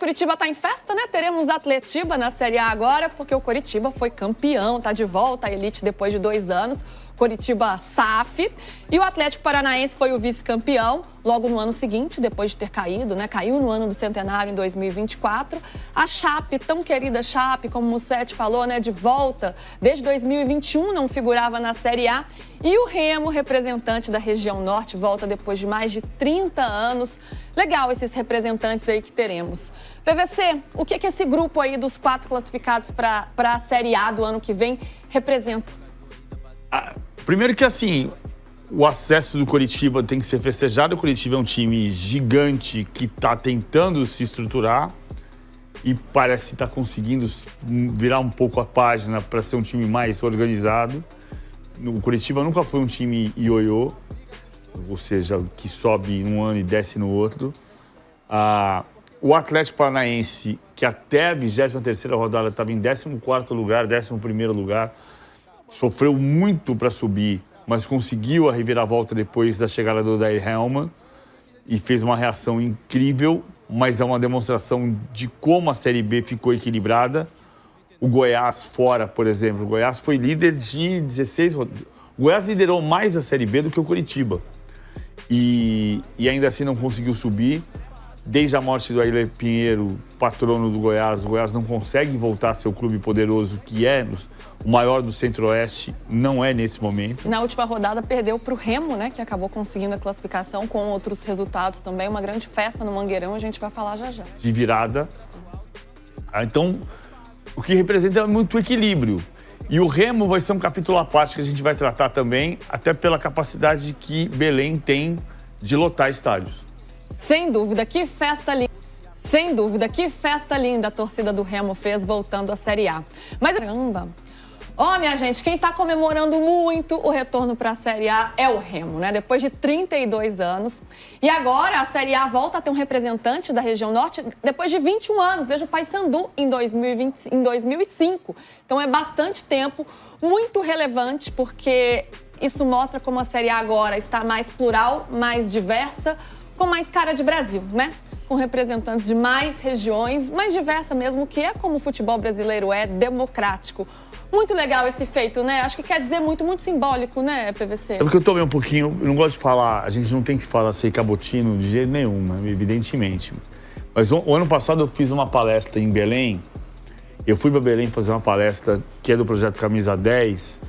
Curitiba tá em festa, né? Teremos Atletiba na Série A agora, porque o Coritiba foi campeão, tá de volta à elite depois de 2 anos. Coritiba SAF. E o Atlético Paranaense foi o vice-campeão logo no ano seguinte, depois de ter caído, né? Caiu no ano do centenário, em 2024. A Chape, tão querida Chape, como o Musetti falou, né? De volta. Desde 2021 não figurava na Série A. E o Remo, representante da região norte, volta depois de mais de 30 anos. Legal esses representantes aí que teremos. PVC, o que esse grupo aí dos 4 classificados para a Série A do ano que vem representa? Primeiro que assim, o acesso do Coritiba tem que ser festejado. O Coritiba é um time gigante que está tentando se estruturar e parece estar conseguindo virar um pouco a página para ser um time mais organizado. O Coritiba nunca foi um time ioiô, ou seja, que sobe um ano e desce no outro. O Atlético Paranaense, que até a 23ª rodada estava em 14º lugar, 11º lugar, sofreu muito para subir, mas conseguiu a reviravolta depois da chegada do Odair Hellmann e fez uma reação incrível, mas é uma demonstração de como a Série B ficou equilibrada. O Goiás fora, por exemplo, o Goiás foi líder de 16 rodadas. O Goiás liderou mais a Série B do que o Coritiba e ainda assim não conseguiu subir. Desde a morte do Aíler Pinheiro, patrono do Goiás, o Goiás não consegue voltar a ser o clube poderoso que é o maior do Centro-Oeste, não é nesse momento. Na última rodada perdeu para o Remo, né, que acabou conseguindo a classificação com outros resultados também. Uma grande festa no Mangueirão, a gente vai falar já já. De virada. Então, o que representa é muito equilíbrio. E o Remo vai ser um capítulo à parte que a gente vai tratar também, até pela capacidade que Belém tem de lotar estádios. Sem dúvida, que festa linda. Sem dúvida, que festa linda a torcida do Remo fez voltando à Série A. Mas, caramba, minha gente, quem tá comemorando muito o retorno para a Série A é o Remo, né? Depois de 32 anos. E agora a Série A volta a ter um representante da região norte depois de 21 anos, desde o Paysandu em 2005. Então é bastante tempo, muito relevante, porque isso mostra como a Série A agora está mais plural, mais diversa, com mais cara de Brasil, né? Com representantes de mais regiões, mais diversa mesmo, que é como o futebol brasileiro é, democrático. Muito legal esse feito, né? Acho que quer dizer muito, muito simbólico, né, PVC? É porque eu tomei um pouquinho, eu não gosto de falar, a gente não tem que falar ser cabotino de jeito nenhum, né? Evidentemente. Mas o ano passado eu fiz uma palestra em Belém, eu fui para Belém fazer uma palestra que é do projeto Camisa 10,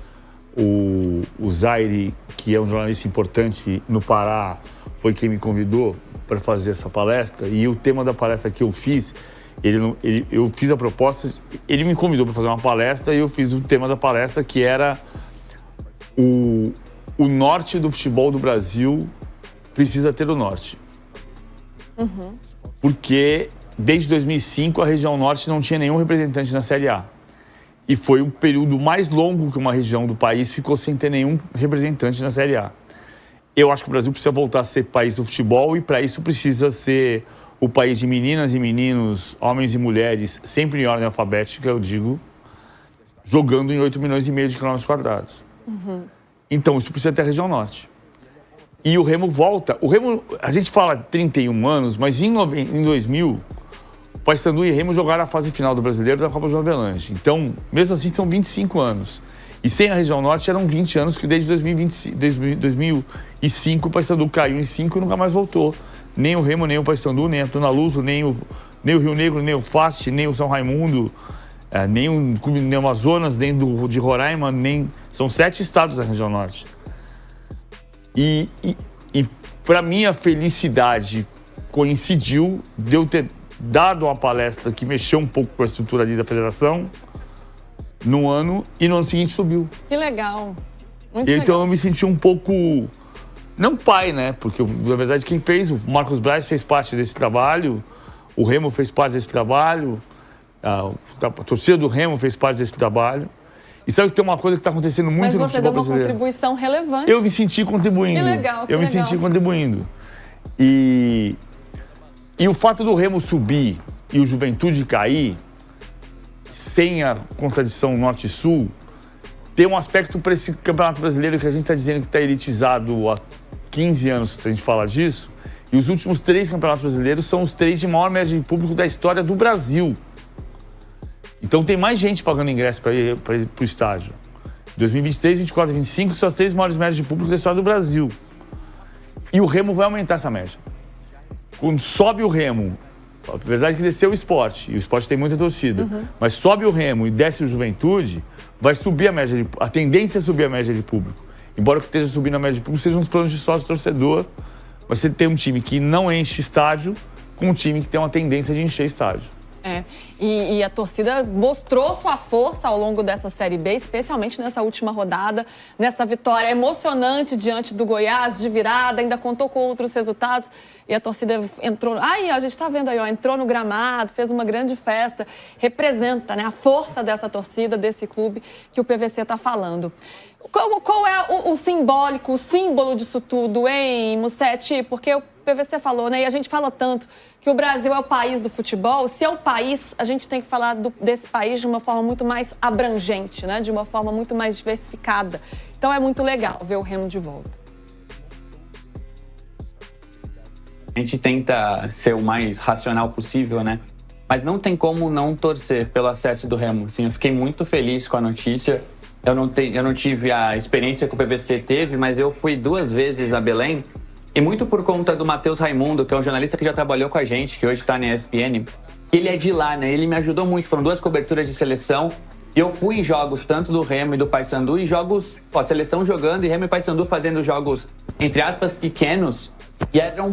o Zaire, que é um jornalista importante no Pará, foi quem me convidou para fazer essa palestra, e o tema da palestra que eu fiz, eu fiz a proposta, ele me convidou para fazer uma palestra e eu fiz o tema da palestra que era o norte do futebol do Brasil precisa ter o norte. Uhum. Porque desde 2005 a região norte não tinha nenhum representante na Série A. E foi o período mais longo que uma região do país ficou sem ter nenhum representante na Série A. Eu acho que o Brasil precisa voltar a ser país do futebol e, para isso, precisa ser o país de meninas e meninos, homens e mulheres, sempre em ordem alfabética, eu digo, jogando em 8,5 milhões de quilômetros quadrados. Uhum. Então, isso precisa ter a região norte. E o Remo volta. O Remo, a gente fala 31 anos, mas em 2000, o Paysandu e o Remo jogaram a fase final do Brasileiro da Copa João Avelange. Então, mesmo assim, são 25 anos. E sem a região norte eram 20 anos, que desde 2005 o Paysandu caiu em 5 e nunca mais voltou. Nem o Remo, nem o Paysandu, nem a Tuna Luso, nem o Rio Negro, nem o FAST, nem o São Raimundo, nem o Clube do Amazonas, nem de Roraima, são 7 estados da região norte. E para minha felicidade, coincidiu de eu ter dado uma palestra que mexeu um pouco com a estrutura ali da federação, no ano, e no ano seguinte subiu. Que legal. Muito então legal. Eu me senti um pouco, não pai, né? Porque na verdade quem fez, o Marcos Braz fez parte desse trabalho, o Remo fez parte desse trabalho, a torcida do Remo fez parte desse trabalho. E sabe que tem uma coisa que está acontecendo muito no futebol brasileiro? Mas você deu uma contribuição relevante. Eu me senti contribuindo. Que legal, que Eu me legal. senti contribuindo. E o fato do Remo subir e o Juventude cair, sem a contradição norte e sul, tem um aspecto para esse campeonato brasileiro que a gente está dizendo que está elitizado há 15 anos, se a gente fala disso, E os últimos 3 campeonatos brasileiros são os 3 de maior média de público da história do Brasil. Então tem mais gente pagando ingresso para ir para o estádio. 2023, 24 e 25 são as 3 maiores médias de público da história do Brasil. E o Remo vai aumentar essa média. Quando sobe o Remo, a verdade é que desceu o Sport, e o Sport tem muita torcida, mas sobe o Remo e desce o Juventude, vai subir a média de... A tendência é subir a média de público. Embora o que esteja subindo a média de público sejam os planos de sócio-torcedor, você tem um time que não enche estádio com um time que tem uma tendência de encher estádio. E a torcida mostrou sua força ao longo dessa Série B, especialmente nessa última rodada, nessa vitória emocionante diante do Goiás, de virada, ainda contou com outros resultados. E a torcida entrou... Aí, a gente está vendo aí, ó, entrou no gramado, fez uma grande festa. Representa, né, a força dessa torcida, desse clube que o PVC está falando. Qual é o simbólico, o símbolo disso tudo, hein, Musetti? Porque o PVC falou, né, e a gente fala tanto que o Brasil é o país do futebol. Se é o país, a gente tem que falar desse país de uma forma muito mais abrangente, né, de uma forma muito mais diversificada. Então é muito legal ver o Remo de volta. A gente tenta ser o mais racional possível, né? Mas não tem como não torcer pelo acesso do Remo. Assim, eu fiquei muito feliz com a notícia. Eu não tive a experiência que o PVC teve, mas eu fui 2 vezes a Belém. E muito por conta do Matheus Raimundo, que é um jornalista que já trabalhou com a gente, que hoje está na ESPN. Ele é de lá, né? Ele me ajudou muito. Foram 2 coberturas de seleção. E eu fui em jogos tanto do Remo e do Paysandu, e jogos, seleção jogando e Remo e Paysandu fazendo jogos, entre aspas, pequenos. E eram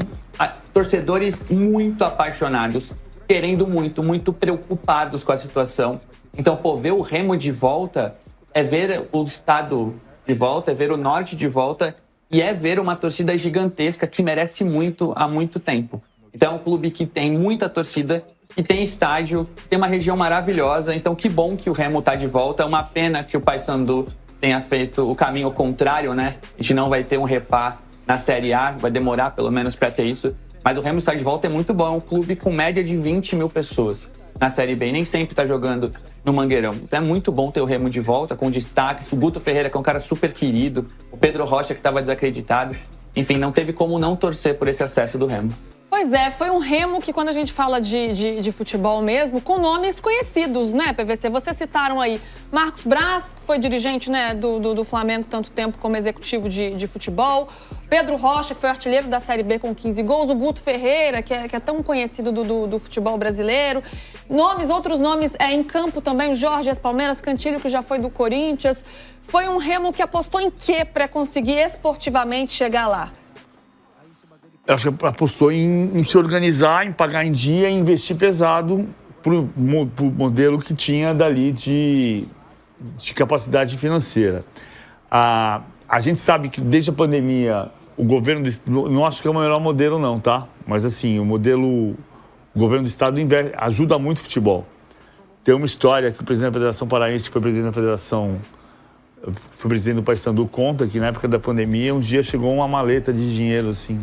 torcedores muito apaixonados, querendo muito preocupados com a situação. Então, ver o Remo de volta é ver o estado de volta, é ver o norte de volta e é ver uma torcida gigantesca que merece muito há muito tempo. Então, é um clube que tem muita torcida, que tem estádio, tem uma região maravilhosa. Então, que bom que o Remo está de volta. É uma pena que o Paysandu tenha feito o caminho contrário, né? A gente não vai ter um repá na Série A, vai demorar pelo menos para ter isso. Mas o Remo está de volta, é muito bom. É um clube com média de 20 mil pessoas na Série B. E nem sempre está jogando no Mangueirão. Então é muito bom ter o Remo de volta, com destaques. O Guto Ferreira, que é um cara super querido. O Pedro Rocha, que estava desacreditado. Enfim, não teve como não torcer por esse acesso do Remo. Pois é, foi um Remo que, quando a gente fala de futebol mesmo, com nomes conhecidos, né, PVC? Vocês citaram aí Marcos Braz, que foi dirigente, né, do Flamengo tanto tempo como executivo de futebol. Pedro Rocha, que foi artilheiro da Série B com 15 gols. O Guto Ferreira, que é tão conhecido do futebol brasileiro. Outros nomes em campo também. O Jorge Palmeiras, Cantilho, que já foi do Corinthians. Foi um Remo que apostou em quê para conseguir esportivamente chegar lá? Acho que apostou em se organizar, em pagar em dia, em investir pesado pro modelo que tinha dali de capacidade financeira. A gente sabe que desde a pandemia o governo não acho que é o melhor modelo não, tá? Mas assim, o governo do estado ajuda muito o futebol. Tem uma história que o presidente da Federação Paraense, que foi presidente da Federação, foi presidente do Paysandu, conta que na época da pandemia um dia chegou uma maleta de dinheiro assim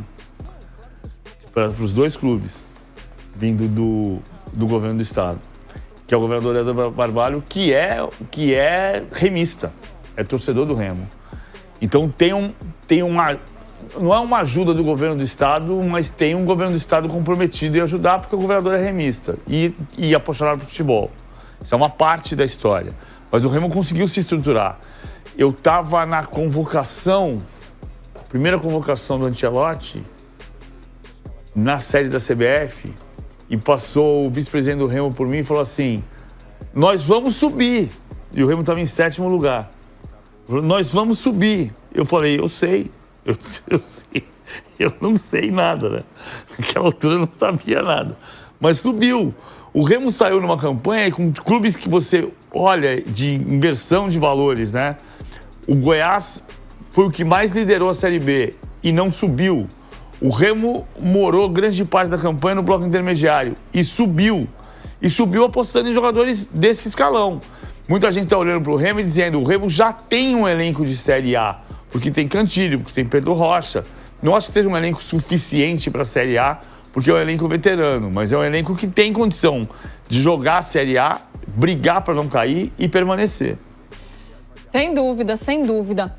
para os 2 clubes, vindo do governo do estado, que é o governador Helder Barbalho, que é remista, é torcedor do Remo. Então não é uma ajuda do governo do estado, mas tem um governo do estado comprometido em ajudar, porque o governador é remista e apaixonado por futebol. Isso é uma parte da história. Mas o Remo conseguiu se estruturar. Eu estava na convocação, primeira convocação do Ancelotti, na sede da CBF, e passou o vice-presidente do Remo por mim e falou assim: nós vamos subir. E o Remo estava em 7º lugar. Nós vamos subir. Eu falei: eu sei, eu sei. Eu não sei nada, né? Naquela altura eu não sabia nada. Mas subiu. O Remo saiu numa campanha com clubes que você olha de inversão de valores, né? O Goiás foi o que mais liderou a Série B e não subiu. O Remo morou grande parte da campanha no bloco intermediário e subiu. E subiu apostando em jogadores desse escalão. Muita gente está olhando para o Remo e dizendo: o Remo já tem um elenco de Série A, porque tem Cantilho, porque tem Pedro Rocha. Não acho que seja um elenco suficiente para a Série A, porque é um elenco veterano, mas é um elenco que tem condição de jogar a Série A, brigar para não cair e permanecer. Sem dúvida, sem dúvida.